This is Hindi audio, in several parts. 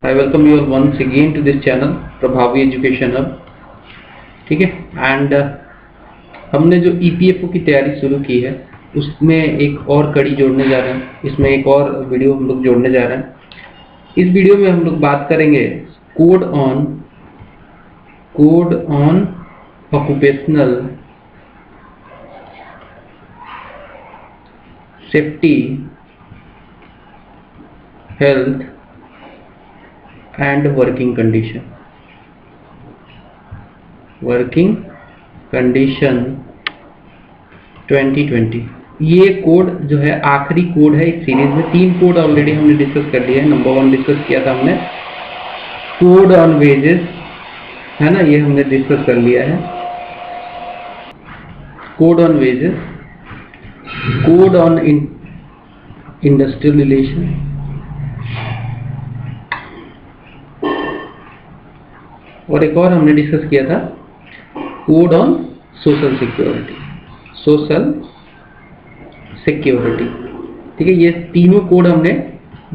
I welcome you all once again to this channel प्रभावी एजुकेशन हब। ठीक है, एंड हमने जो ईपीएफओ की तैयारी शुरू की है उसमें एक और कड़ी जोड़ने जा रहे हैं। इसमें एक और वीडियो हम लोग जोड़ने जा रहे हैं। इस वीडियो में हम लोग बात करेंगे code on occupational safety health and working condition 2020। ये कोड जो है आखिरी कोड है इस सीरीज में। 3 कोड ऑलरेडी हमने डिस्कस कर लिया है। नंबर 1 डिस्कस किया था हमने, कोड ऑन वेजेस, है ना, ये हमने डिस्कस कर लिया है। Code on wages, code on industrial relation, और एक और हमने डिस्कस किया था कोड ऑन सोशल सिक्योरिटी। ठीक है, ये तीनों कोड हमने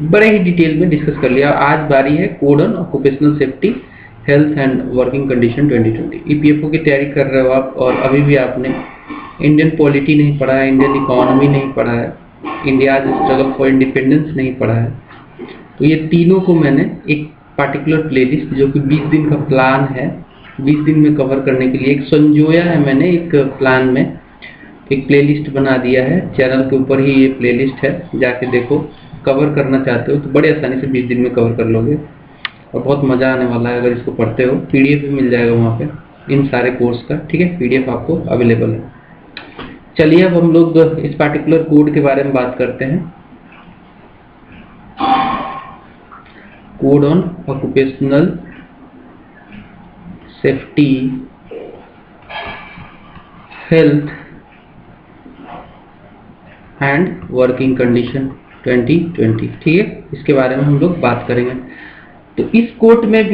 बड़े ही डिटेल में डिस्कस कर लिया। आज बारी है code on occupational safety health and working condition 2020। EPFO की तैयारी कर रहे हो आप और अभी भी आपने इंडियन पॉलिटी नहीं पढ़ा है, इंडियन इकोनॉमी नहीं पढ़ा है, इंडिया स्ट्रगल फॉर इंडिपेंडेंस नहीं पढ़ा है, तो ये तीनों को मैंने एक पार्टिकुलर प्लेलिस्ट जो कि 20 दिन का प्लान है, 20 दिन में कवर करने के लिए एक संजोया है। मैंने एक प्लान में एक प्लेलिस्ट बना दिया है। चैनल के ऊपर ही ये प्लेलिस्ट है, जाके देखो। कवर करना चाहते हो तो बड़े आसानी से 20 दिन में कवर कर लोगे और बहुत मज़ा आने वाला है अगर इसको पढ़ते हो। पीडीएफ भी मिल जाएगा वहाँ पे इन सारे कोर्स का। ठीक है, पीडीएफ आपको अवेलेबल है। चलिए अब हम लोग इस पार्टिकुलर कोड के बारे में बात करते हैं। Code on occupational safety health and working condition 2020। ठीक है, इसके बारे में हम लोग बात करेंगे। तो इस कोड में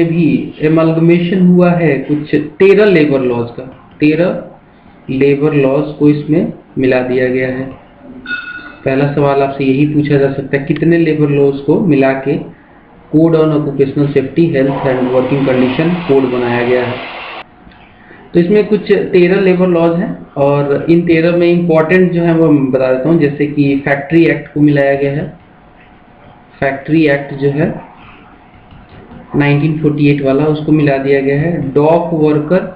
भी एमलगमेशन हुआ है कुछ 13 लेबर लॉज का। 13 लेबर लॉज को इसमें मिला दिया गया है। पहला सवाल आपसे यही पूछा जा सकता है, कितने लेबर लॉज को मिला के code on occupational safety health and working condition code बनाया गया है। तो इसमें कुछ 13 लेबर लॉज हैं और इन 13 में इंपॉर्टेंट जो है वो बता देता हूँ। जैसे कि फैक्ट्री एक्ट को मिलाया गया है। फैक्ट्री एक्ट जो है 1948 वाला, उसको मिला दिया गया है। डॉक वर्कर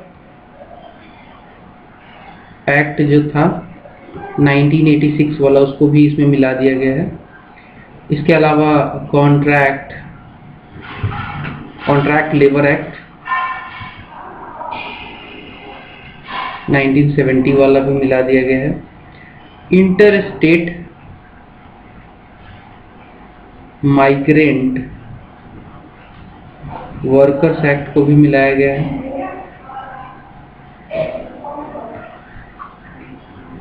एक्ट जो था 1986 वाला, उसको भी इसमें मिला दिया गया है। इसके अलावा कॉन्ट्रैक्ट लेबर एक्ट 1970 वाला भी मिला दिया गया है। Inter state migrant workers act को भी मिलाया गया है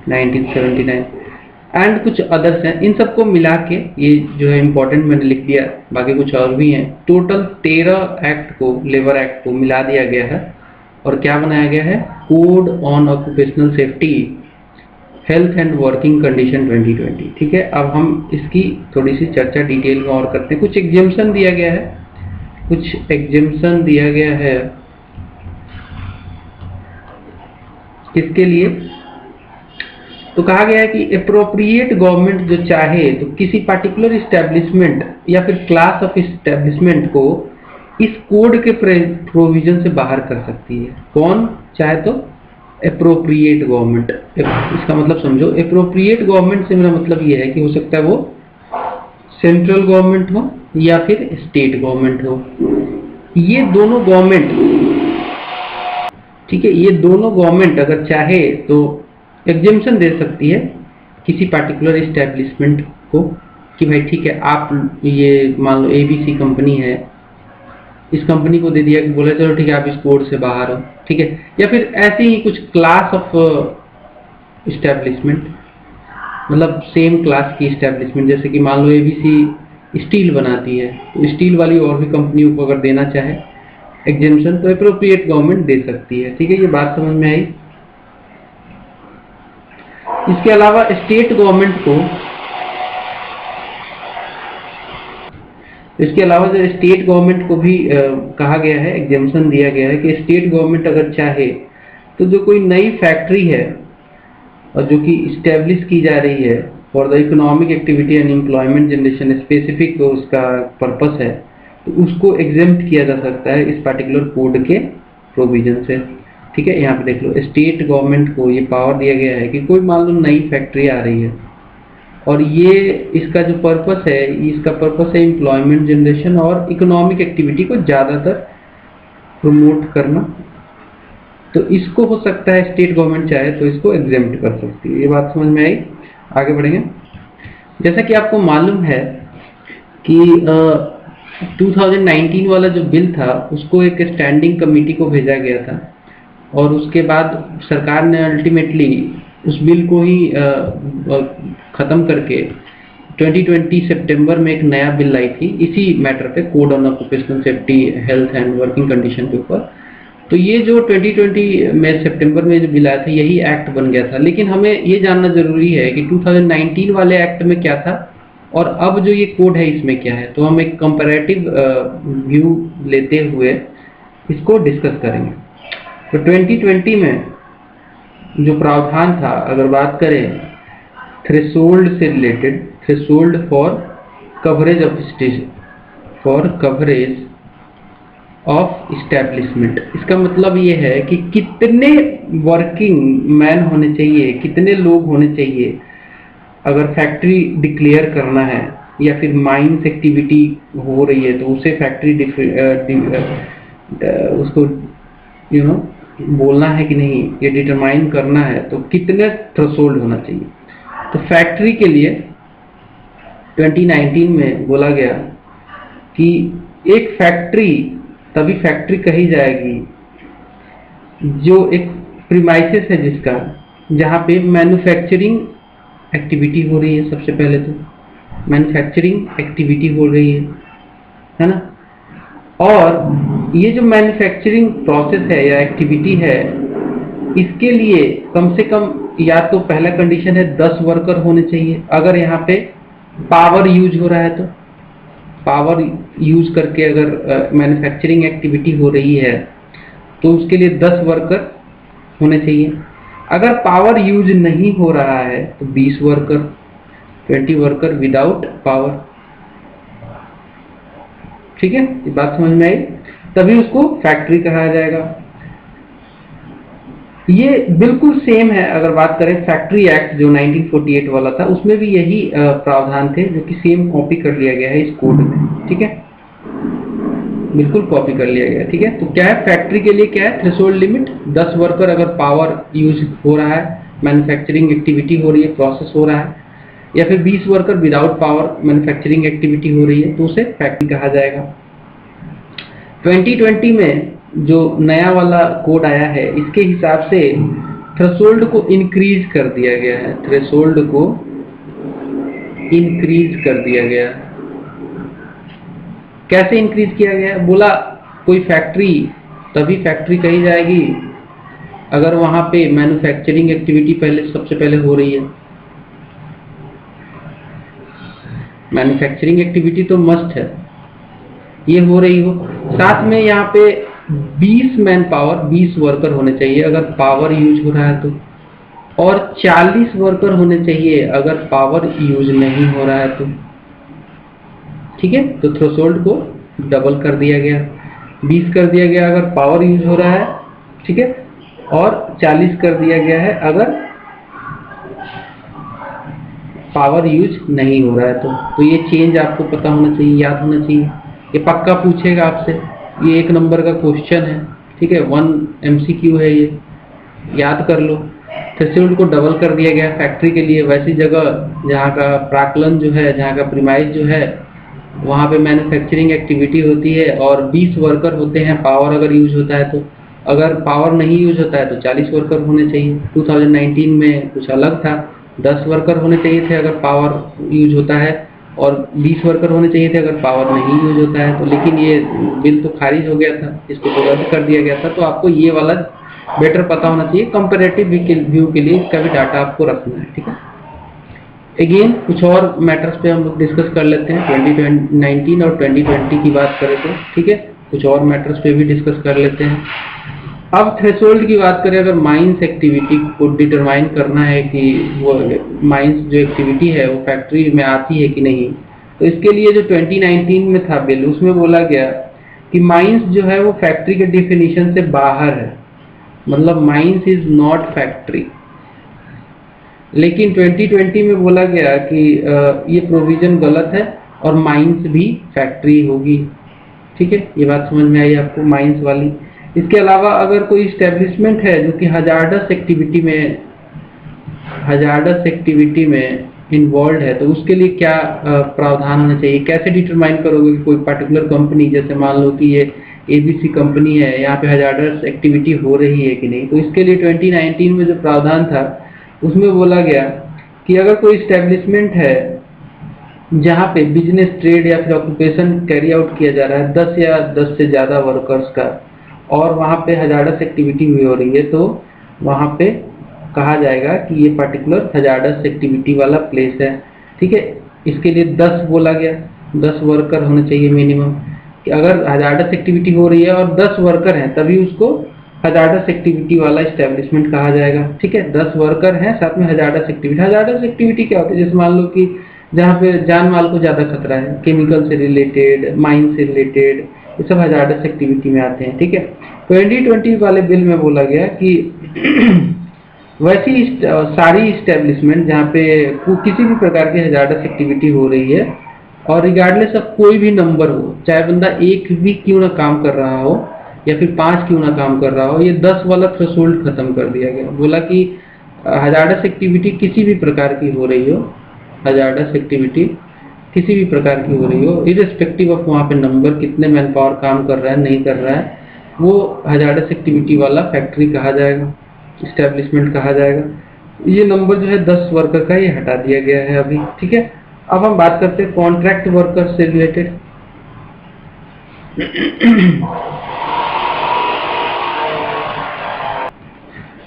1979, एंड कुछ अदर्स हैं। इन सबको मिला के ये जो है इम्पोर्टेंट मैंने लिख दिया, बाकी कुछ और भी हैं। टोटल 13 एक्ट को, लेबर एक्ट को मिला दिया गया है और क्या बनाया गया है, code on occupational safety health and working condition 2020। ठीक है, अब हम इसकी थोड़ी सी चर्चा डिटेल में और करते हैं। कुछ एग्जेम्पशन दिया गया है इसके लिए। तो कहा गया है कि एप्रोप्रिएट गवर्नमेंट जो चाहे तो किसी पार्टिकुलर इस्टेब्लिशमेंट या फिर क्लास ऑफ इस्टेब्लिशमेंट को इस कोड के प्रोविजन से बाहर कर सकती है। कौन चाहे तो एप्रोप्रिएट गवर्नमेंट। इसका मतलब समझो, एप्रोप्रिएट गवर्नमेंट से मेरा मतलब ये है कि हो सकता है वो सेंट्रल गवर्नमेंट हो या फिर स्टेट गवर्नमेंट हो। ये दोनों गवर्नमेंट, ठीक है, ये दोनों गवर्नमेंट अगर चाहे तो एग्जेम्पशन दे सकती है किसी पार्टिकुलर इस्टेब्लिशमेंट को कि भाई ठीक है, आप ये मान लो एबीसी कंपनी है, इस कंपनी को दे दिया कि बोले चलो ठीक है आप इस कोड से बाहर हो। ठीक है, या फिर ऐसे ही कुछ क्लास ऑफ इस्टेब्लिशमेंट, मतलब सेम क्लास की इस्टेब्लिशमेंट, जैसे कि मान लो एबीसी स्टील बनाती है तो स्टील वाली और भी कंपनियों को अगर देना चाहे एग्जेम्पशन तो एप्रोप्रिएट गवर्नमेंट दे सकती है। ठीक है, ये बात समझ में आई। इसके अलावा स्टेट गवर्नमेंट को इसके अलावा जो स्टेट गवर्नमेंट को भी कहा गया है, एग्जेम्पशन दिया गया है कि स्टेट गवर्नमेंट अगर चाहे तो जो कोई नई फैक्ट्री है और जो कि इस्टेब्लिश की जा रही है for the economic activity and employment generation, specific उसका पर्पस है, तो उसको एग्जेम्प्ट किया जा सकता है इस पर्टिकुलर कोड के प्रोविजन से। ठीक है, यहाँ पे देख लो, स्टेट गवर्नमेंट को ये पावर दिया गया है कि कोई मान लो नई फैक्ट्री आ रही है और ये इसका जो पर्पस है, इसका पर्पस है एम्प्लॉयमेंट जनरेशन और इकोनॉमिक एक्टिविटी को ज़्यादातर प्रमोट करना, तो इसको हो सकता है स्टेट गवर्नमेंट चाहे तो इसको एग्जेम्प्ट कर सकती है। ये बात समझ में आई? आगे बढ़ेंगे। जैसा कि आपको मालूम है कि 2019 वाला जो बिल था उसको एक स्टैंडिंग कमेटी को भेजा गया था और उसके बाद सरकार ने अल्टीमेटली उस बिल को ही ख़त्म करके 2020 सितंबर में एक नया बिल लाई थी इसी मैटर पे, code on occupational safety health and working condition के ऊपर। तो ये जो 2020 में सितंबर में जो बिल आया था यही एक्ट बन गया था। लेकिन हमें ये जानना जरूरी है कि 2019 वाले एक्ट में क्या था और अब जो ये कोड है इसमें क्या है। तो हम एक कंपैरेटिव व्यू लेते हुए इसको डिस्कस करेंगे। तो 2020 में जो प्रावधान था, अगर बात करें थ्रेशोल्ड से related, threshold for coverage of establishment, इसका मतलब ये है कि कितने वर्किंग मैन होने चाहिए, कितने लोग होने चाहिए अगर फैक्ट्री डिक्लेयर करना है या फिर माइंस एक्टिविटी हो रही है तो उसे फैक्ट्री उसको बोलना है कि नहीं, ये डिटरमाइन करना है, तो कितने थ्रेशोल्ड होना चाहिए। तो फैक्ट्री के लिए 2019 में बोला गया कि एक फैक्ट्री तभी फैक्ट्री कही जाएगी जो एक प्रीमाइसेस है जिसका, जहाँ पे मैन्युफैक्चरिंग एक्टिविटी हो रही है। सबसे पहले तो मैन्युफैक्चरिंग एक्टिविटी हो रही है ना, और ये जो मैन्युफैक्चरिंग प्रोसेस है या एक्टिविटी है इसके लिए कम से कम या तो पहला कंडीशन है 10 वर्कर होने चाहिए। अगर यहाँ पे पावर यूज हो रहा है तो पावर यूज करके अगर मैन्युफैक्चरिंग एक्टिविटी हो रही है तो उसके लिए 10 वर्कर होने चाहिए। अगर पावर यूज नहीं हो रहा है तो 20 वर्कर, 20 वर्कर विदाउट पावर। ठीक है, ये बात समझ में आई? तभी उसको फैक्ट्री कहा जाएगा। ये बिल्कुल सेम है अगर बात करें फैक्ट्री एक्ट जो 1948 वाला था, उसमें भी यही प्रावधान थे जो कि सेम कॉपी कर लिया गया है इस कोड में। ठीक है, बिल्कुल कॉपी कर लिया गया। ठीक है, तो क्या है फैक्ट्री के लिए, क्या है थ्रेशोल्ड लिमिट 10 वर्कर अगर पावर यूज हो रहा है, मैन्युफैक्चरिंग एक्टिविटी हो रही है, प्रोसेस हो रहा है, या फिर 20 worker without power manufacturing activity हो रही है तो उसे फैक्ट्री कहा जाएगा। 2020 में जो नया वाला कोड आया है इसके हिसाब से थ्रेशोल्ड को इंक्रीज कर दिया गया है, थ्रेशोल्ड को इंक्रीज कर दिया गया। कैसे इंक्रीज किया गया? बोला कोई फैक्ट्री तभी फैक्ट्री कही जाएगी अगर वहां पे मैन्युफैक्चरिंग एक्टिविटी सबसे पहले हो रही है। मैन्युफैक्चरिंग एक्टिविटी तो मस्ट है, ये हो रही हो, साथ में यहाँ पे 20 मैन पावर, 20 वर्कर होने चाहिए अगर पावर यूज हो रहा है तो, और 40 वर्कर होने चाहिए अगर पावर यूज नहीं हो रहा है तो। ठीक है, तो थ्रेशोल्ड को डबल कर दिया गया, 20 कर दिया गया अगर पावर यूज हो रहा है, ठीक है, और 40 कर दिया गया है अगर पावर यूज नहीं हो रहा है तो ये चेंज आपको पता होना चाहिए, याद होना चाहिए। ये पक्का पूछेगा आपसे, ये 1 नंबर का क्वेश्चन है। ठीक है, 1 MCQ है, ये याद कर लो। थ्रेशोल्ड को डबल कर दिया गया फैक्ट्री के लिए, वैसी जगह जहाँ का प्राक्कलन जो है, जहाँ का प्रीमाइस जो है, वहाँ पे मैन्युफैक्चरिंग एक्टिविटी होती है और 20 वर्कर होते हैं पावर अगर यूज होता है तो। अगर पावर नहीं यूज होता है तो 40 वर्कर होने चाहिए। 2019 में कुछ अलग था, 10 वर्कर होने चाहिए थे अगर पावर यूज होता है, और 20 वर्कर होने चाहिए थे अगर पावर नहीं यूज होता है तो। लेकिन ये बिल तो खारिज हो गया था, इसको तो रद्द कर दिया गया था। तो आपको ये वाला बेटर पता होना चाहिए, कंपैरेटिव व्यू के लिए इसका भी डाटा आपको रखना है। ठीक है, अगेन कुछ और मैटर्स पे हम लोग डिस्कस कर लेते हैं। 2019 और 2020 की बात करें तो ठीक है, कुछ और मैटर्स पे भी डिस्कस कर लेते हैं। अब थ्रेशोल्ड की बात करें, अगर माइंस एक्टिविटी को डिटरमाइन करना है कि वो माइंस जो एक्टिविटी है वो फैक्ट्री में आती है कि नहीं, तो इसके लिए जो 2019 में था बिल, उसमें बोला गया कि माइंस जो है वो फैक्ट्री के डिफिनीशन से बाहर है, मतलब माइंस इज नॉट फैक्ट्री। लेकिन 2020 में बोला गया कि ये प्रोविजन गलत है और माइंस भी फैक्ट्री होगी। ठीक है, ये बात समझ में आई आपको, माइंस वाली। इसके अलावा अगर कोई इस्टेब्लिशमेंट है जो कि हजार्डस एक्टिविटी में इन्वॉल्व है, तो उसके लिए क्या प्रावधान होना चाहिए, कैसे डिटरमाइन करोगे कि कोई पर्टिकुलर कंपनी, जैसे मान लो कि ये एबीसी कंपनी है, यहाँ पे हजार्डस एक्टिविटी हो रही है कि नहीं। तो इसके लिए 2019 में जो प्रावधान था उसमें बोला गया कि अगर कोई इस्टेब्लिशमेंट है जहाँ पे बिजनेस, ट्रेड या फिर ऑक्यूपेशन कैरी आउट किया जा रहा है 10 या 10 से ज़्यादा वर्कर्स का, और वहाँ पे हजार्डस एक्टिविटी भी हो रही है, तो वहाँ पे कहा जाएगा कि ये पर्टिकुलर हजार्डस एक्टिविटी वाला प्लेस है। ठीक है, इसके लिए 10 बोला गया, 10 वर्कर होने चाहिए मिनिमम, कि अगर हजार्डस एक्टिविटी हो रही है और 10 वर्कर हैं तभी उसको हजार्डस एक्टिविटी वाला इस्टेब्लिशमेंट कहा जाएगा। ठीक है, 10 वर्कर हैं साथ में हजार्डस एक्टिविटी। हजार्डस एक्टिविटी क्या होती है, जैसे मान लो कि जहाँ पे जान माल को ज़्यादा खतरा है, केमिकल से रिलेटेड, माइन से रिलेटेड, ये सब हजार्डस एक्टिविटी में आते हैं। ठीक है, 2020 वाले बिल में बोला गया कि वैसी सारी इस्टेब्लिशमेंट जहाँ पे किसी भी प्रकार की हजार्डस एक्टिविटी हो रही है और रिगार्डलेस ऑफ कोई भी नंबर हो, चाहे बंदा एक भी क्यों ना काम कर रहा हो या फिर 5 क्यों ना काम कर रहा हो, ये 10 वाला थ्रेशोल्ड खत्म कर दिया गया। बोला कि हजार्डस एक्टिविटी किसी भी प्रकार की हो रही हो, हजार्डस एक्टिविटी किसी भी प्रकार की हो रही हो, इरिस्पेक्टिव ऑफ वहाँ पे नंबर, कितने मैन पावर काम कर रहा है नहीं कर रहा है, वो हजार्डस एक्टिविटी वाला फैक्ट्री कहा जाएगा, इस्टेब्लिशमेंट कहा जाएगा। ये नंबर जो है 10 वर्कर का, ये हटा दिया गया है अभी। ठीक है, अब हम बात करते हैं कॉन्ट्रैक्ट वर्कर्स से रिलेटेड।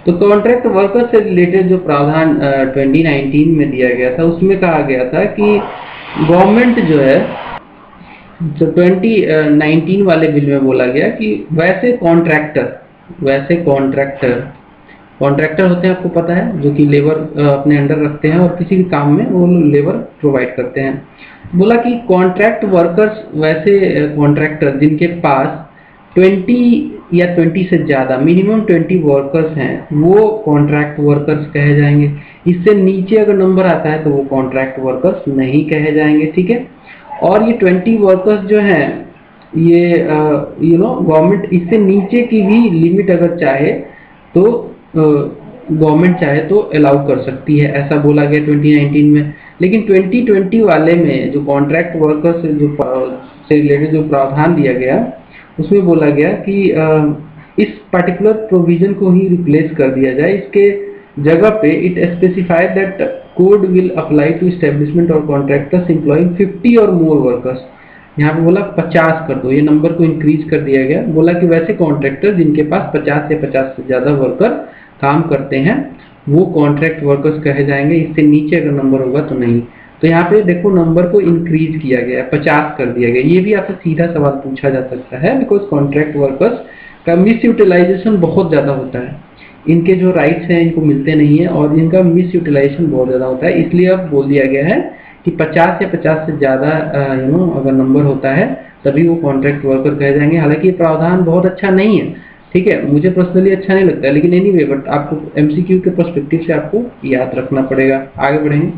तो कॉन्ट्रैक्ट वर्कर से रिलेटेड जो प्रावधान 2019 में दिया गया था, उसमें कहा गया था कि गवर्नमेंट जो है, जो 2019 वाले बिल में बोला गया कि वैसे कॉन्ट्रैक्टर होते हैं, आपको पता है, जो कि लेबर अपने अंडर रखते हैं और किसी भी काम में वो लेबर प्रोवाइड करते हैं। बोला कि कॉन्ट्रैक्ट वर्कर्स वैसे कॉन्ट्रैक्टर जिनके पास 20 या 20 से ज़्यादा, मिनिमम 20 वर्कर्स हैं, वो कॉन्ट्रैक्ट वर्कर्स कहे जाएंगे। इससे नीचे अगर नंबर आता है तो वो कॉन्ट्रैक्ट वर्कर्स नहीं कहे जाएंगे। ठीक है, और ये 20 वर्कर्स जो हैं, ये गवर्नमेंट इससे नीचे की भी लिमिट अगर चाहे तो गवर्नमेंट चाहे तो अलाउ कर सकती है, ऐसा बोला गया 2019 में। लेकिन 2020 वाले में जो कॉन्ट्रैक्ट वर्कर्स से रिलेटेड जो प्रावधान दिया गया, उसमें बोला गया कि इस पर्टिकुलर प्रोविजन को ही रिप्लेस कर दिया जाए। इसके जगह पे it specified that code will apply to establishment और कॉन्ट्रैक्टर्स एम्प्लॉइंग 50 और मोर वर्कर्स। यहाँ पे बोला 50 कर दो, ये नंबर को इंक्रीज कर दिया गया। बोला कि वैसे कॉन्ट्रैक्टर जिनके पास 50 या 50 से ज़्यादा वर्कर काम करते हैं वो कॉन्ट्रैक्ट वर्कर्स कहे जाएंगे, इससे नीचे अगर नंबर होगा तो नहीं। तो यहाँ पे देखो नंबर को इंक्रीज किया गया, 50 कर दिया गया। ये भी आपसे सीधा सवाल पूछा जा सकता है, बिकॉज कॉन्ट्रैक्ट वर्कर्स का मिस यूटिलाइजेशन बहुत ज़्यादा होता है, इनके जो राइट्स हैं इनको मिलते नहीं है और इनका मिस यूटिलाइजेशन बहुत ज़्यादा होता है। इसलिए अब बोल दिया गया है कि 50 या 50 से ज़्यादा अगर नंबर होता है तभी वो कॉन्ट्रैक्ट वर्कर कहे जाएंगे। हालांकि ये प्रावधान बहुत अच्छा नहीं है, ठीक है, मुझे पर्सनली अच्छा नहीं लगता है, लेकिन एनीवे बट आपको एमसीक्यू के पर्सपेक्टिव से आपको याद रखना पड़ेगा। आगे बढ़ेंगे।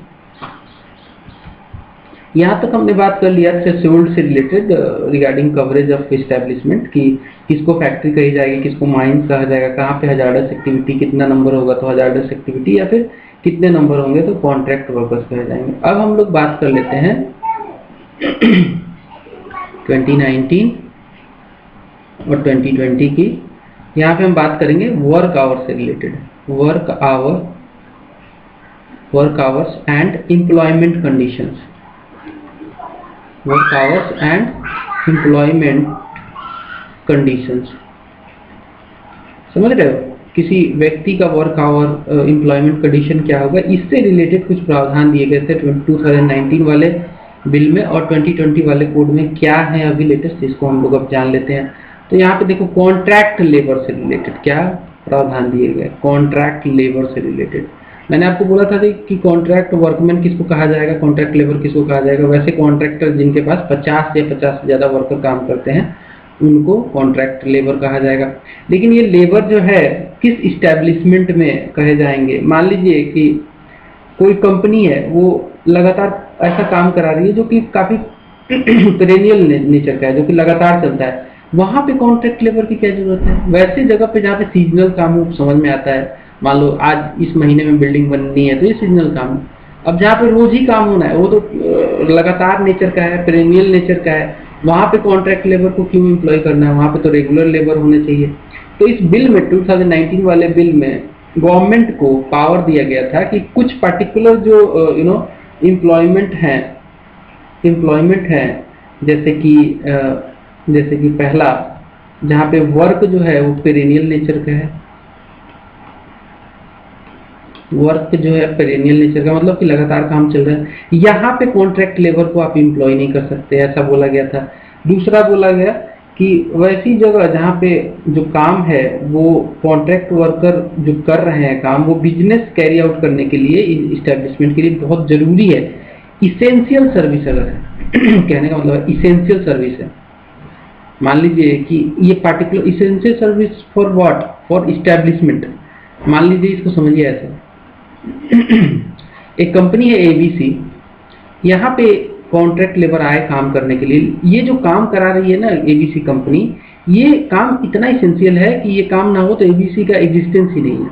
यहाँ तक हमने बात कर लिया थ्रेशोल्ड से related regarding coverage of establishment, कि किसको फैक्ट्री कही जाएगी, किसको माइंस कहा जाएगा, कहाँ पे हजार्डस एक्टिविटी, कितना नंबर होगा तो हजार्डस एक्टिविटी, या फिर कितने नंबर होंगे तो कॉन्ट्रैक्ट वर्कर्स कहे जाएंगे। अब हम लोग बात कर लेते हैं 2019 और 2020 की। यहाँ पे हम बात करेंगे वर्क आवर से related, work hours and employment conditions, work hours and employment conditions. समझ रहे हो? किसी व्यक्ति का वर्क आवर, एम्प्लॉयमेंट कंडीशन क्या होगा, इससे रिलेटेड कुछ प्रावधान दिए गए थे 2019 वाले बिल में, और 2020 वाले कोड में क्या है अभी लेटेस्ट, इसको हम लोग अब जान लेते हैं। तो यहाँ पे देखो कॉन्ट्रैक्ट लेबर से रिलेटेड क्या प्रावधान दिए गए, कॉन्ट्रैक्ट लेबर से रिलेटेड। मैंने आपको बोला था कि कॉन्ट्रैक्ट वर्कमैन किसको कहा जाएगा, कॉन्ट्रैक्ट लेबर किसको कहा जाएगा। वैसे कॉन्ट्रैक्टर जिनके पास 50 या 50 से ज़्यादा वर्कर काम करते हैं उनको कॉन्ट्रैक्ट लेबर कहा जाएगा। लेकिन ये लेबर जो है किस इस्टेब्लिशमेंट में कहे जाएंगे। मान लीजिए कि कोई कंपनी है, वो लगातार ऐसा काम करा रही है जो कि काफ़ी पेरेनियल नेचर का है, जो कि लगातार चलता है, वहाँ पे कॉन्ट्रैक्ट लेबर की क्या जरूरत है। वैसे जगह पे जहाँ पे सीजनल काम समझ में आता है, मान लो आज इस महीने में बिल्डिंग बननी है तो ये सीजनल काम है। अब जहाँ पे रोज ही काम होना है वो तो लगातार नेचर का है, पेरेनियल नेचर का है, वहाँ पे कॉन्ट्रैक्ट लेबर को क्यों एम्प्लॉय करना है, वहाँ पे तो रेगुलर लेबर होने चाहिए। तो इस बिल में 2019 वाले बिल में गवर्नमेंट को पावर दिया गया था कि कुछ पर्टिकुलर जो एम्प्लॉयमेंट है, जैसे कि पहला जहाँ पे वर्क जो है वो पेरेनियल नेचर का है, वर्क जो है पेरेनियल नेचर का मतलब कि लगातार काम चल रहा है, यहाँ पे कॉन्ट्रैक्ट लेबर को आप एम्प्लॉय नहीं कर सकते, ऐसा बोला गया था। दूसरा बोला गया कि वैसी जगह जहाँ पे जो काम है वो कॉन्ट्रैक्ट वर्कर जो कर रहे हैं काम, वो बिजनेस कैरी आउट करने के लिए, इस्टेब्लिशमेंट के लिए बहुत जरूरी है, इसेंशियल सर्विस अगर है कहने का मतलब इसेंशियल सर्विस है। मान लीजिए कि ये particular essential service for what, for establishment. मान लीजिए इसको समझिए ऐसे एक कंपनी है ABC, यहाँ पे कॉन्ट्रैक्ट लेबर आए काम करने के लिए। ये जो काम करा रही है ना ABC कंपनी, ये काम इतना इसेंशियल है कि ये काम ना हो तो ABC का एग्जिस्टेंस ही नहीं है।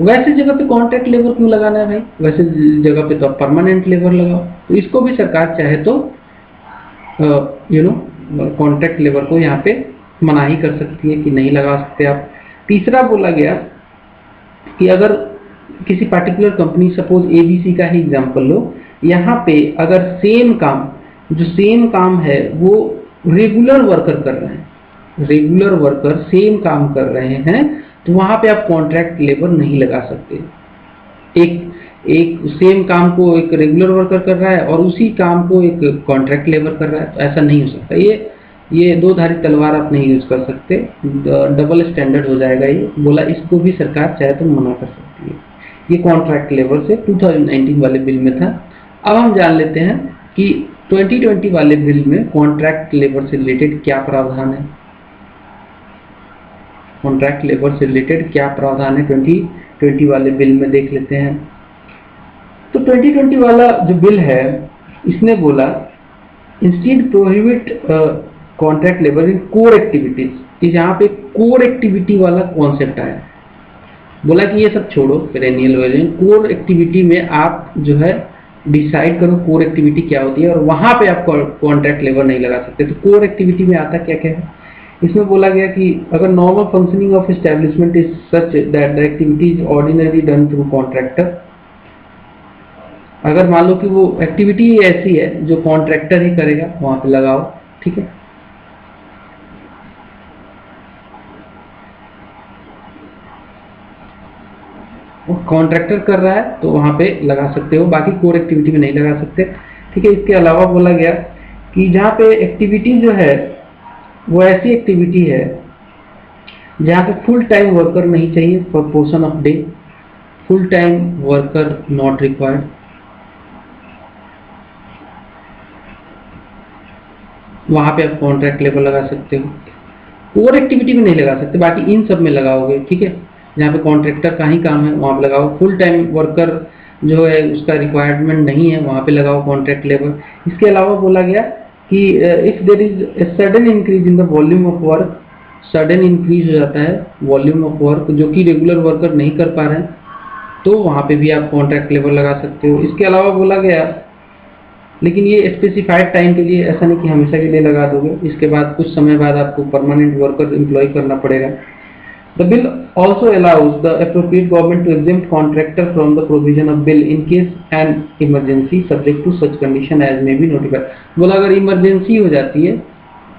वैसे जगह पे कॉन्ट्रैक्ट लेबर क्यों लगाना है भाई, वैसे जगह पे तो आप परमानेंट लेबर लगाओ। तो इसको भी सरकार चाहे तो कॉन्ट्रैक्ट लेबर को यहाँ पे मनाही कर सकती है कि नहीं लगा सकते आप। तीसरा बोला गया कि अगर किसी पार्टिकुलर कंपनी, सपोज ABC का ही एग्जांपल लो, यहाँ पे अगर सेम काम है वो रेगुलर वर्कर कर रहे हैं, रेगुलर वर्कर सेम काम कर रहे हैं, तो वहाँ पे आप कॉन्ट्रैक्ट लेबर नहीं लगा सकते। एक सेम काम को एक रेगुलर वर्कर कर रहा है और उसी काम को एक कॉन्ट्रैक्ट लेबर कर रहा है, तो ऐसा नहीं हो सकता। ये दो धारी तलवार आप नहीं यूज कर सकते, डबल स्टैंडर्ड हो जाएगा। ये बोला, इसको भी सरकार चाहे तो मना कर सकती है। ये कॉन्ट्रैक्ट लेबर से 2019 वाले बिल में था। अब हम जान लेते हैं कि 2020 वाले बिल में कॉन्ट्रैक्ट लेबर से रिलेटेड क्या प्रावधान है। कॉन्ट्रैक्ट लेबर से रिलेटेड क्या प्रावधान है 2020 वाले बिल में देख लेते हैं। तो 2020 वाला जो बिल है, इसने बोला instead prohibit contract labour in core activities. यहाँ पे कोर एक्टिविटी वाला कॉन्सेप्ट आया। बोला कि ये सब छोड़ो पेरेनियल वेरिएंट, कोर एक्टिविटी में आप जो है डिसाइड करो कोर एक्टिविटी क्या होती है और वहां पे आप कॉन्ट्रैक्ट लेबर नहीं लगा सकते। तो कोर एक्टिविटी में आता क्या क्या है, इसमें बोला गया कि अगर normal functioning of establishment is such that the activity is ordinary done through contractor. अगर मान लो कि वो एक्टिविटी ऐसी है जो कॉन्ट्रैक्टर ही करेगा, वहां पे लगाओ, ठीक है। वो कॉन्ट्रैक्टर कर रहा है तो वहां पे लगा सकते हो, बाकी कोर एक्टिविटी में नहीं लगा सकते, ठीक है। इसके अलावा बोला गया कि जहाँ पे एक्टिविटी जो है वो ऐसी एक्टिविटी है जहाँ पे फुल टाइम वर्कर नहीं चाहिए for portion of day, full time worker not required. वहां पे आप कॉन्ट्रैक्ट लेबर लगा सकते हो, कोर एक्टिविटी में नहीं लगा सकते, बाकी इन सब में लगाओगे, ठीक है। जहाँ पे कॉन्ट्रैक्टर का ही काम है वहाँ पे लगाओ, फुल टाइम वर्कर जो है उसका रिक्वायरमेंट नहीं है वहाँ पे लगाओ कॉन्ट्रैक्ट लेबर। इसके अलावा बोला गया कि if there is a sudden increase in the volume of work, sudden increase हो जाता है वॉल्यूम ऑफ वर्क जो कि रेगुलर वर्कर नहीं कर पा रहे हैं, तो वहाँ पे भी आप कॉन्ट्रैक्ट लेबर लगा सकते हो। इसके अलावा बोला गया, लेकिन ये स्पेसिफाइड टाइम के लिए, ऐसा नहीं कि हमेशा के लिए लगा दोगे, इसके बाद कुछ समय बाद आपको परमानेंट वर्कर एम्प्लॉय करना पड़ेगा। The bill also allows the appropriate government to exempt contractor from the provision of bill in case an emergency subject to such condition as may be notified। बोला अगर इमरजेंसी हो जाती है,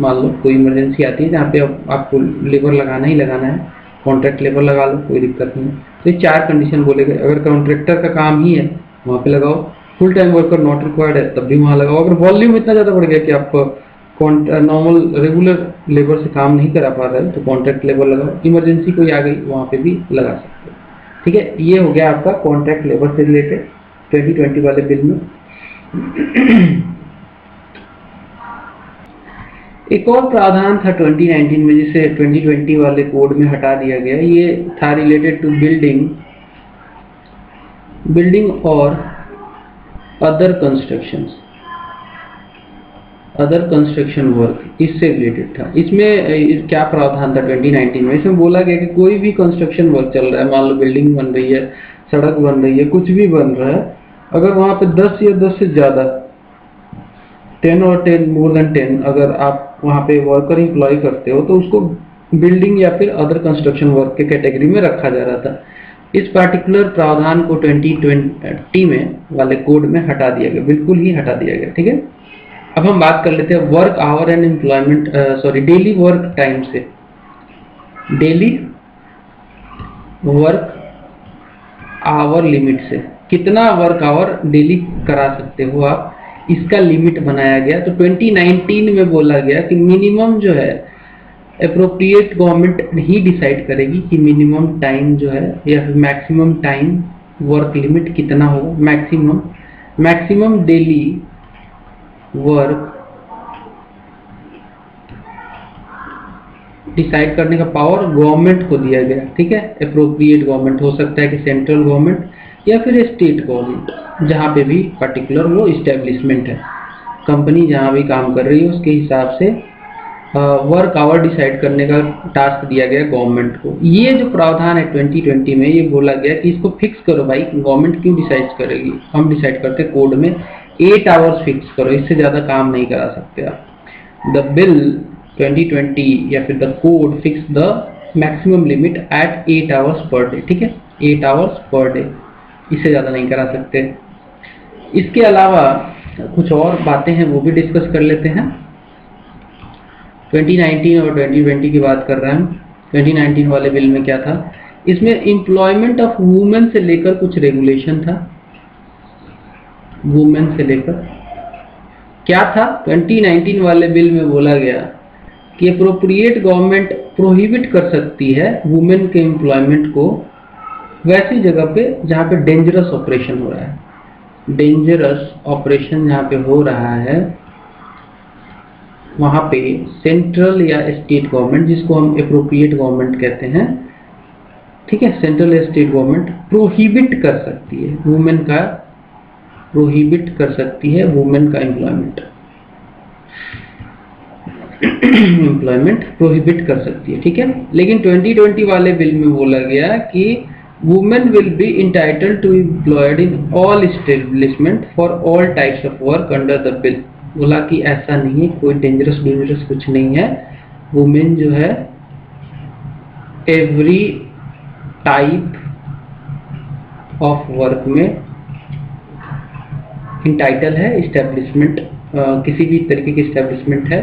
मान लो कोई इमरजेंसी आती है जहाँ पे आपको लेबर लगाना ही लगाना है, कॉन्ट्रैक्ट लेबर लगा लो, कोई दिक्कत नहीं। तो ये 4 कंडीशन बोले गए। अगर कॉन्ट्रैक्टर का काम ही है वहाँ पे लगाओ, full time worker not required है तब भी वहाँ लगाओ। अगर वॉल्यूम इतना ज़्यादा बढ़ गया कि आप नॉर्मल रेगुलर लेबर से काम नहीं करा पा रहे हो तो कॉन्ट्रैक्ट लेबर लगाओ। इमरजेंसी कोई आ गई वहाँ पे भी लगा सकते हो, ठीक है। ये हो गया आपका कॉन्ट्रैक्ट लेबर से रिलेटेड 2020 वाले बिल में। एक और प्रावधान था 2019 में जिसे 2020 वाले कोड में हटा दिया गया। ये था रिलेटेड टू बिल्डिंग और अदर कंस्ट्रक्शन वर्क, इससे रिलेटेड था। इसमें क्या प्रावधान था 2019 में? इसमें बोला गया कि कोई भी कंस्ट्रक्शन वर्क चल रहा है, मान लो बिल्डिंग बन रही है, सड़क बन रही है, कुछ भी बन रहा है, अगर वहाँ पे 10 या 10 से ज़्यादा 10 और 10 मोर देन 10 अगर आप वहाँ पे वर्कर एम्प्लॉय करते हो तो उसको बिल्डिंग या फिर अदर कंस्ट्रक्शन वर्क के कैटेगरी में रखा जा रहा था। इस पार्टिकुलर प्रावधान को 2020 में वाले कोड में हटा दिया गया, बिल्कुल ही हटा दिया गया, ठीक है। अब हम बात कर लेते हैं work hour and employment daily work time से। डेली वर्क आवर लिमिट से कितना वर्क आवर डेली करा सकते हो आप, इसका लिमिट बनाया गया। तो 2019 में बोला गया कि मिनिमम जो है एप्रोप्रिएट गवर्नमेंट ही डिसाइड करेगी कि मिनिमम टाइम जो है या फिर मैक्सिमम टाइम वर्क लिमिट कितना होगा। मैक्सिमम डेली वर्क डिसाइड करने का पावर गवर्नमेंट को दिया गया, ठीक है। एप्रोप्रिएट गवर्नमेंट हो सकता है कि सेंट्रल गवर्नमेंट या फिर स्टेट गवर्नमेंट, जहाँ पे भी पर्टिकुलर वो इस्टेब्लिशमेंट है, कंपनी जहाँ भी काम कर रही है उसके हिसाब से वर्क आवर डिसाइड करने का टास्क दिया गया गवर्नमेंट को। ये जो प्रावधान है 2020 में ये बोला गया कि इसको फिक्स करो भाई, गवर्नमेंट क्यों डिसाइड करेगी, हम डिसाइड करते कोड में 8 आवर्स फिक्स करो, इससे ज़्यादा काम नहीं करा सकते आप। द बिल 2020 या फिर the code fix the maximum limit at 8 hours per day, ठीक है, 8 आवर्स पर डे, इससे ज़्यादा नहीं करा सकते। इसके अलावा कुछ और बातें हैं वो भी डिस्कस कर लेते हैं। 2019 और 2020 की बात कर रहे हैं हम। 2019 वाले बिल में क्या था, इसमें एम्प्लॉयमेंट ऑफ वुमेन से लेकर कुछ रेगुलेशन था। वुमेन से लेकर क्या था, 2019 वाले बिल में बोला गया कि अप्रोप्रिएट गवर्नमेंट प्रोहिबिट कर सकती है वुमेन के एम्प्लॉयमेंट को वैसी जगह पे जहाँ पे डेंजरस ऑपरेशन हो रहा है। डेंजरस ऑपरेशन जहाँ पे हो रहा है वहाँ पे सेंट्रल या स्टेट गवर्नमेंट, जिसको हम एप्रोप्रिएट गवर्नमेंट कहते हैं, ठीक है, सेंट्रल या स्टेट गवर्नमेंट प्रोहिबिट कर सकती है वुमेन का, प्रोहिबिट कर सकती है वुमेन का एम्प्लॉयमेंट प्रोहिबिट कर सकती है, ठीक है। लेकिन 2020 वाले बिल में बोला गया कि women will be entitled to employed in all establishment for all types of work under the bill. बोला कि ऐसा नहीं है, कोई डेंजरस कुछ नहीं है, वुमेन जो है एवरी टाइप ऑफ वर्क में इंटाइटल है। इस्टेब्लिशमेंट किसी भी तरीके की इस्टेब्लिशमेंट है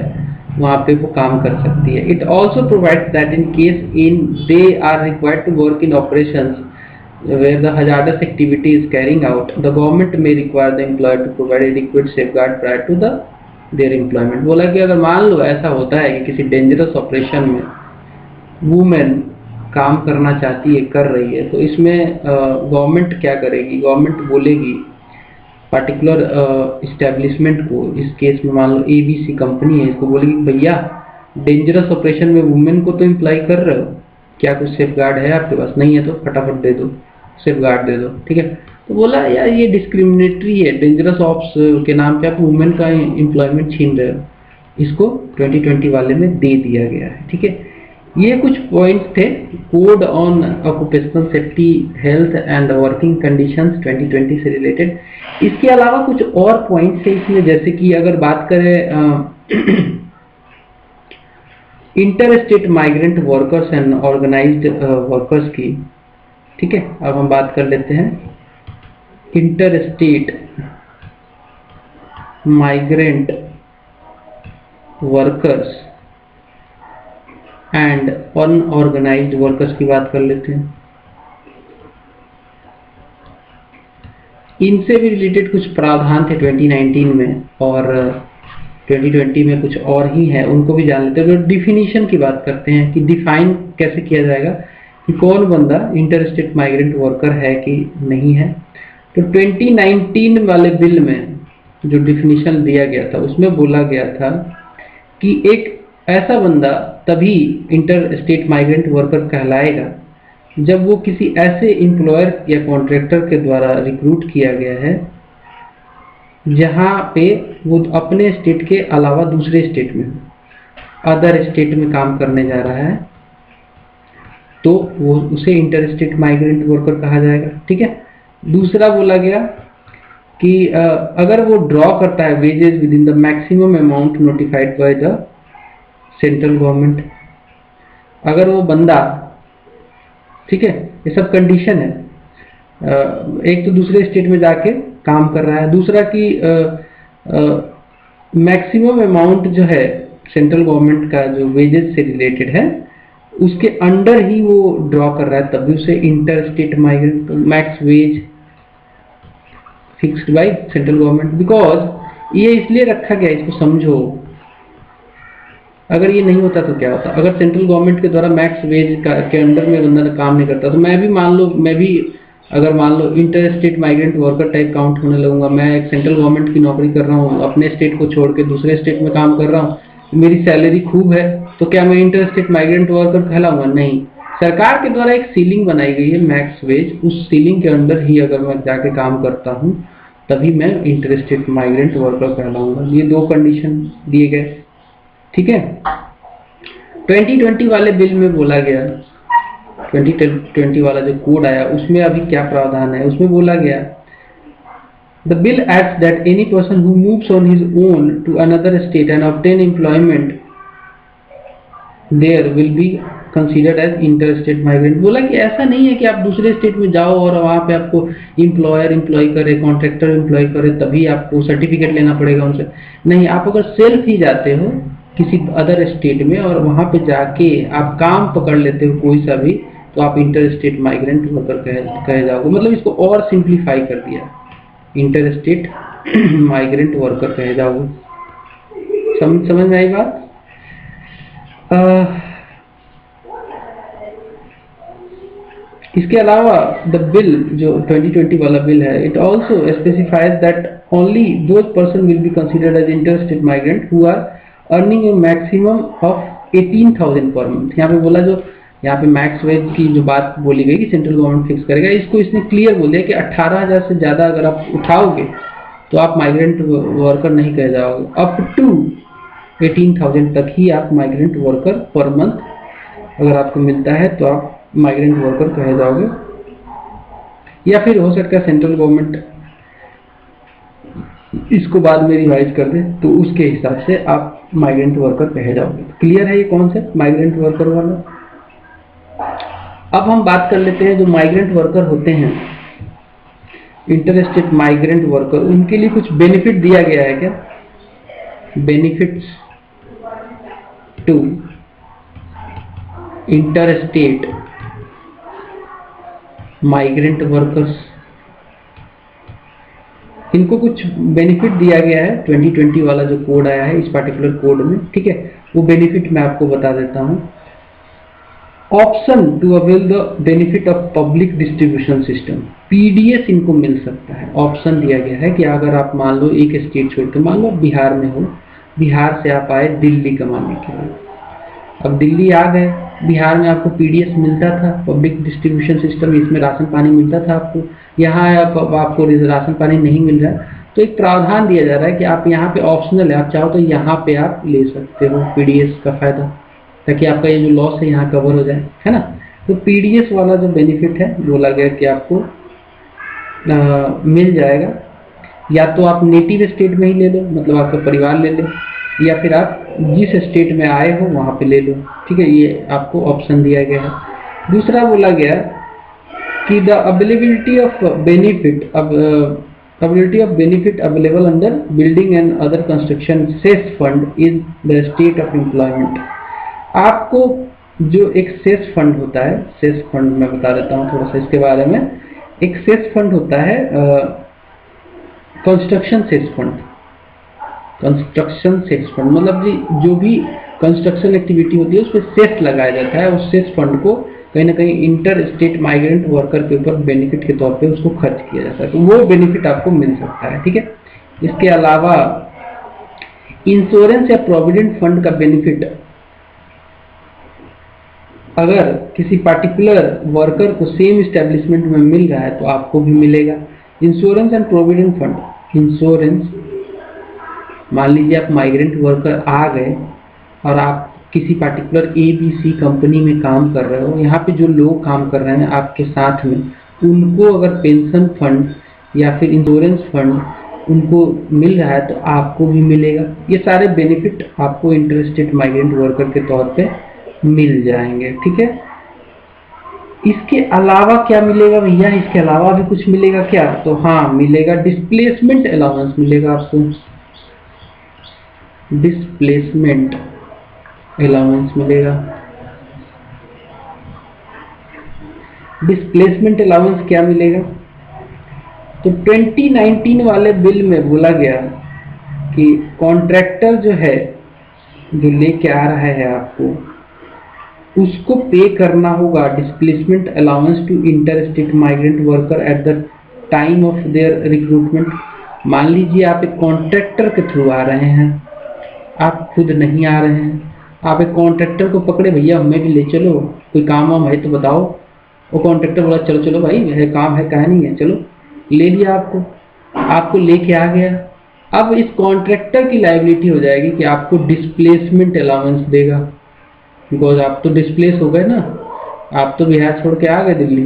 वहाँ पे वो काम कर सकती है। It also provides that in case in they are required to work in operations where the hazardous activity is carrying out, the government may require the employer to provide adequate safeguard prior to their employment। बोला कि अगर मान लो ऐसा होता है कि किसी डेंजरस ऑपरेशन में वुमेन काम करना चाहती है, कर रही है, तो इसमें गवर्नमेंट क्या करेगी, गवर्नमेंट बोलेगी पर्टिकुलर इस्टेब्लिशमेंट को, इस केस में मान लो ABC कंपनी है, इसको बोलेगी भैया डेंजरस ऑपरेशन में वुमेन को तो एम्प्लॉय कर रहे हो, क्या कुछ सेफगार्ड है आपके पास? नहीं है तो फटाफट दे दो, सेफगार्ड दे दो, ठीक है। तो बोला यार ये डिस्क्रिमिनेटरी है, डेंजरस ऑप्स के नाम पे आप वुमेन का एम्प्लॉयमेंट छीन रहे हो, इसको 2020 वाले में दे दिया गया है, ठीक है। ये कुछ पॉइंट्स थे code on occupational safety health and working conditions 2020 से रिलेटेड। इसके अलावा कुछ और पॉइंट्स है इसमें, जैसे कि अगर बात करें inter state migrant workers and organised workers की, ठीक है। अब हम बात कर लेते हैं inter state migrant workers and unorganised workers की बात कर लेते हैं। इनसे भी रिलेटेड कुछ प्रावधान थे 2019 में और 2020 में कुछ और ही है, उनको भी जान लेते हैं। तो डिफिनीशन की बात करते हैं कि डिफाइन कैसे किया जाएगा कि कौन बंदा इंटरस्टेट माइग्रेंट वर्कर है कि नहीं है। तो 2019 वाले बिल में जो डिफिनीशन दिया गया था उसमें बोला गया था कि एक ऐसा बंदा तभी इंटरस्टेट माइग्रेंट वर्कर कहलाएगा जब वो किसी ऐसे एम्प्लॉयर या कॉन्ट्रैक्टर के द्वारा रिक्रूट किया गया है जहां पे वो अपने स्टेट के अलावा दूसरे स्टेट में अदर स्टेट में काम करने जा रहा है, तो वो उसे इंटरस्टेट माइग्रेंट वर्कर कहा जाएगा। ठीक है। दूसरा बोला गया कि अगर वो ड्रॉ करता है wages with in the maximum amount notified by the central government, अगर वो बंदा, ठीक है, ये सब कंडीशन है, एक तो दूसरे स्टेट में जाके काम कर रहा है, दूसरा कि मैक्सिमम अमाउंट जो है सेंट्रल गवर्नमेंट का जो वेजेस से रिलेटेड है उसके अंडर ही वो ड्रॉ कर रहा है, तब भी उसे inter state migrant. Max wage fixed by central government, because ये इसलिए रखा गया, इसको समझो, अगर ये नहीं होता तो क्या होता, अगर सेंट्रल गवर्नमेंट के द्वारा मैक्स वेज के अंडर में बंदा काम नहीं करता तो मैं भी अगर मान लो inter state migrant worker type count होने लगूंगा, मैं एक सेंट्रल गवर्नमेंट की नौकरी कर रहा हूँ, अपने स्टेट को छोड़ के दूसरे स्टेट में काम कर रहा हूँ, मेरी सैलरी खूब है, तो क्या मैं इंटर स्टेट माइग्रेंट वर्कर कहलाऊंगा? नहीं। सरकार के द्वारा एक सीलिंग बनाई गई है मैक्स वेज, उस सीलिंग के अंदर ही अगर मैं जाके काम करता हूँ तभी मैं इंटर स्टेट माइग्रेंट वर्कर कहलाऊंगा। ये दो कंडीशन दिए गए। ठीक है। 2020 वाले बिल में बोला गया, 2020 वाला जो कोड आया उसमें अभी क्या प्रावधान है, उसमें बोला गया The bill adds that any person who moves on his own to another state and obtain employment there will be considered as interstate migrant। बोला कि ऐसा नहीं है कि आप दूसरे स्टेट में जाओ और वहाँ पे आपको एम्प्लॉयर एम्प्लॉय करे, कॉन्ट्रैक्टर एम्प्लॉय करे, तभी आपको सर्टिफिकेट लेना पड़ेगा उनसे। नहीं, आप अगर सेल्फ ही जाते हो किसी अदर स्टेट में और वहाँ पे जाके आप काम पकड़ लेते हो कोई सा भी, तो आप इंटर स्टेट माइग्रेंट वर्कर कहे जाओगे। मतलब इसको और सिंप्लीफाई कर दिया, इंटर स्टेट माइग्रेंट वर्कर कहे जाओगे। समझ में आई बात? इसके अलावा द बिल जो 2020 वाला बिल है, it also specifies that only those person will be considered as inter state migrant who are earning a maximum of 18,000 per month. यहाँ पे बोला, जो यहाँ पे मैक्स वेज की जो बात बोली गई कि सेंट्रल गवर्नमेंट फिक्स करेगा, इसको इसने क्लियर बोल दिया कि 18,000 से ज़्यादा अगर आप उठाओगे तो आप माइग्रेंट वर्कर नहीं कहे जाओगे। अप टू 18,000 तक ही आप माइग्रेंट वर्कर पर मंथ अगर आपको मिलता है तो आप माइग्रेंट वर्कर कहे जाओगे। या फिर हो सकता है सेंट्रल गवर्नमेंट इसको बाद में रिवाइज कर दे तो उसके हिसाब से आप माइग्रेंट वर्कर कहे जाओगे। क्लियर है ये कॉन्सेप्ट माइग्रेंट वर्कर वाला? अब हम बात कर लेते हैं जो माइग्रेंट वर्कर होते हैं, इंटरस्टेट माइग्रेंट वर्कर, उनके लिए कुछ बेनिफिट दिया गया है क्या? Benefits to interstate migrant workers, इनको कुछ बेनिफिट दिया गया है। 2020 वाला जो कोड आया है इस पार्टिकुलर कोड में, ठीक है, वो बेनिफिट मैं आपको बता देता हूं। Option to avail the benefit of public distribution system, PDS इनको मिल सकता है। ऑप्शन दिया गया है कि अगर आप मान लो एक स्टेट छोड़ के, मान लो बिहार में हो, बिहार से आप आए दिल्ली कमाने के लिए, अब दिल्ली आ गए, बिहार में आपको पीडीएस मिलता था, पब्लिक डिस्ट्रीब्यूशन सिस्टम, इसमें राशन पानी मिलता था आपको, यहाँ आपको राशन पानी नहीं मिल रहा है, तो एक प्रावधान दिया जा रहा है कि आप यहाँ पे ऑप्शनल है, आप चाहो तो यहाँ पे आप ले सकते हो पीडीएस का फायदा, ताकि आपका ये जो लॉस है यहाँ कवर हो जाए, है ना। तो पीडीएस वाला जो बेनिफिट है बोला गया कि आपको मिल जाएगा, या तो आप नेटिव स्टेट में ही ले लो, मतलब आपका परिवार ले ले, या फिर आप जिस स्टेट में आए हो वहाँ पे ले लो, ठीक है, ये आपको ऑप्शन दिया गया है। दूसरा बोला गया कि the availability of benefit available under building and other construction cess fund in the state of employment, आपको जो एक सेस फंड होता है, सेस फंड मैं बता देता हूँ थोड़ा सा इसके बारे में। एक सेस फंड होता है construction cess fund. Construction cess fund मतलब जो भी कंस्ट्रक्शन एक्टिविटी होती है उस पर सेस लगाया जाता है। उस सेस फंड को कहीं ना कहीं इंटर स्टेट माइग्रेंट वर्कर के ऊपर बेनिफिट के तौर पे उसको खर्च किया जाता है, तो वो बेनिफिट आपको मिल सकता है, ठीक है। इसके अलावा इंश्योरेंस या प्रोविडेंट फंड का बेनिफिट अगर किसी पार्टिकुलर वर्कर को सेम इस्टेब्लिशमेंट में मिल रहा है तो आपको भी मिलेगा। Insurance and provident fund, insurance, मान लीजिए आप माइग्रेंट वर्कर आ गए और आप किसी पार्टिकुलर ABC कंपनी में काम कर रहे हो, यहाँ पे जो लोग काम कर रहे हैं आपके साथ में, उनको अगर पेंशन फंड या फिर इंश्योरेंस फंड उनको मिल रहा है तो आपको भी मिलेगा। ये सारे बेनिफिट आपको इंटर स्टेट माइग्रेंट वर्कर के तौर पे मिल जाएंगे, ठीक है। इसके अलावा क्या मिलेगा भैया, इसके अलावा भी कुछ मिलेगा क्या? तो हाँ मिलेगा, डिस्प्लेसमेंट अलाउंस मिलेगा आपको। डिस्प्लेसमेंट अलाउंस मिलेगा। डिस्प्लेसमेंट अलाउंस क्या मिलेगा? तो 2019 वाले बिल में बोला गया कि कॉन्ट्रैक्टर जो है, जो लेके आ रहा है आपको, उसको पे करना होगा displacement allowance to inter state migrant worker at the time of their recruitment. मान लीजिए आप एक कॉन्ट्रैक्टर के थ्रू आ रहे हैं, आप खुद नहीं आ रहे हैं, आप एक कॉन्ट्रैक्टर को पकड़े, भैया हमें भी ले चलो, कोई काम वाम है तो बताओ। वो कॉन्ट्रैक्टर बोला चलो चलो भाई मेरे काम है, कहा नहीं है, चलो, ले लिया आपको लेके आ गया। अब इस कॉन्ट्रैक्टर की लायबिलिटी हो जाएगी कि आपको डिस्प्लेसमेंट अलाउंस देगा, बिकॉज आप तो डिस्प्लेस हो गए ना, आप तो बिहार छोड़ के आ गए दिल्ली,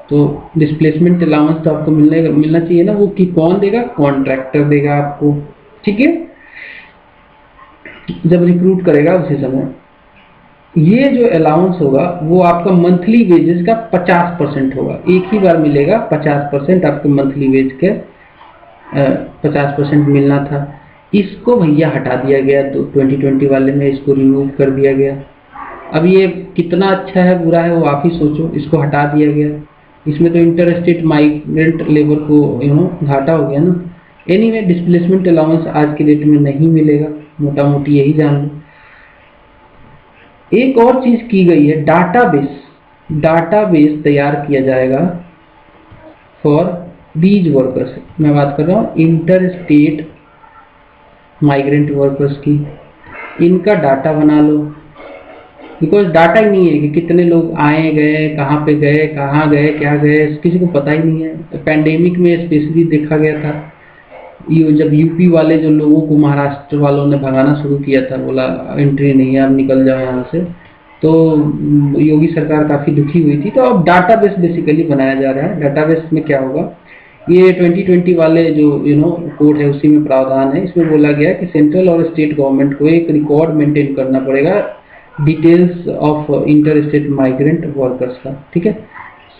तो डिस्प्लेसमेंट अलाउंस तो आपको मिलना चाहिए ना। वो कि कौन देगा? कॉन्ट्रैक्टर देगा आपको, ठीक है, जब रिक्रूट करेगा उसी समय। ये जो अलाउंस होगा वो आपका मंथली वेजेस का 50% होगा, एक ही बार मिलेगा 50%, आपके मंथली वेज के 50% मिलना था। इसको भैया हटा दिया गया, 2020 वाले में इसको रिमूव कर दिया गया। अब ये कितना अच्छा है बुरा है वो आप ही सोचो, इसको हटा दिया गया। इसमें तो इंटर स्टेट माइग्रेंट लेबर को घाटा हो गया ना। एनीवे डिस्प्लेसमेंट अलाउंस आज के डेट में नहीं मिलेगा, मोटा मोटी यही जान लो। एक और चीज की गई है, डाटाबेस तैयार किया जाएगा फॉर दीज वर्कर्स। मैं बात कर रहा हूँ इंटर स्टेट माइग्रेंट वर्कर्स की। इनका डाटा बना लो, बिकॉज डाटा ही नहीं है कि कितने लोग आए गए, कहाँ पे गए, कहाँ गए, क्या गए, किसी को पता ही नहीं है। तो पैंडेमिक में स्पेशली देखा गया था, जब यूपी वाले जो लोगों को महाराष्ट्र वालों ने भगाना शुरू किया था, बोला एंट्री नहीं है, अब निकल जाओ यहाँ से, तो योगी सरकार काफ़ी दुखी हुई थी। तो अब डाटाबेस बेसिकली बनाया जा रहा है। डाटाबेस में क्या होगा, ये 2020 वाले जो कोड है उसी में प्रावधान है। इसमें बोला गया कि सेंट्रल और स्टेट गवर्नमेंट को एक रिकॉर्ड मेंटेन करना पड़ेगा details of inter state migrant workers का, ठीक है।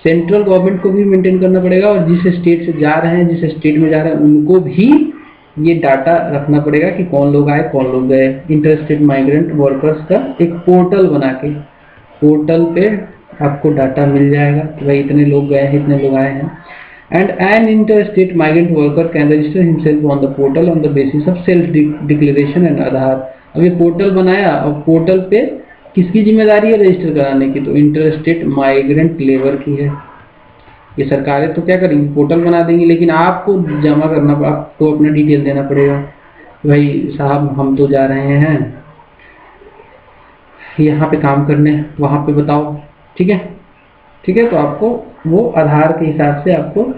सेंट्रल गवर्नमेंट को भी मेंटेन करना पड़ेगा और जिस स्टेट से जा रहे हैं, जिस स्टेट में जा रहे हैं, उनको भी ये डाटा रखना पड़ेगा कि कौन लोग आए, कौन लोग गए। इंटर स्टेट माइग्रेंट वर्कर्स का एक पोर्टल बना के, पोर्टल पे आपको डाटा मिल जाएगा कि भाई इतने लोग गए हैं, इतने लोग आए हैं। And an inter state migrant worker can register himself on the portal on the basis of self declaration and Aadhaar. अब ये पोर्टल बनाया और पोर्टल पे किसकी जिम्मेदारी है रजिस्टर कराने की? तो इंटर स्टेट माइग्रेंट लेबर की है। ये सरकारें तो क्या करेंगी, पोर्टल बना देंगी, लेकिन आपको जमा करना, आपको अपना डिटेल देना पड़ेगा। भाई साहब हम तो जा रहे हैं यहाँ पे काम करने, वहाँ पे बताओ, ठीक है, ठीक है। तो आपको वो आधार के हिसाब से आपको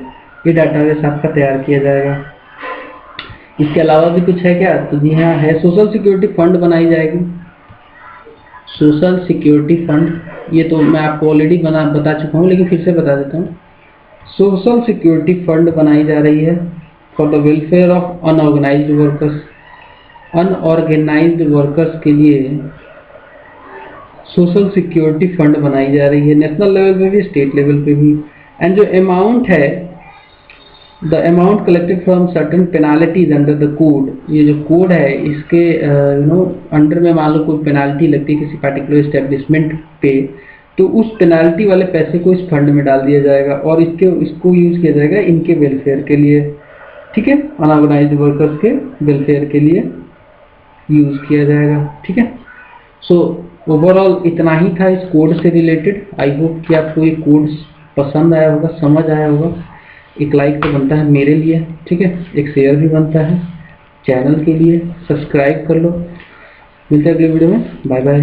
ये डाटाबेस आपका तैयार किया जाएगा। इसके अलावा भी कुछ है क्या? तो जी हाँ है, सोशल सिक्योरिटी फंड बनाई जाएगी। सोशल सिक्योरिटी फंड, ये तो मैं आपको ऑलरेडी बता चुका हूँ, लेकिन फिर से बता देता हूँ। सोशल सिक्योरिटी फंड बनाई जा रही है for the welfare of unorganised workers. Unorganised workers के लिए सोशल सिक्योरिटी फंड बनाई जा रही है, नेशनल लेवल पे भी, स्टेट लेवल पे भी। एंड जो अमाउंट है the amount collected from certain penalties under the code, ये जो कोड है इसके अंडर में मान लो कोई पेनाल्टी लगती है किसी पर्टिकुलर एस्टेब्लिशमेंट पे, तो उस पेनाल्टी वाले पैसे को इस फंड में डाल दिया जाएगा और इसको यूज किया जाएगा इनके वेलफेयर के लिए, ठीक है, अनऑर्गेनाइज्ड वर्कर्स के वेलफेयर के लिए यूज किया जाएगा, ठीक है। सो ओवरऑल इतना ही था इस कोड से रिलेटेड। आई होप कि आपको ये कोड पसंद आया होगा, समझ आया होगा। एक लाइक तो बनता है मेरे लिए, ठीक है, एक शेयर भी बनता है चैनल के लिए, सब्सक्राइब कर लो। मिलते हैं अगले वीडियो में, बाय बाय।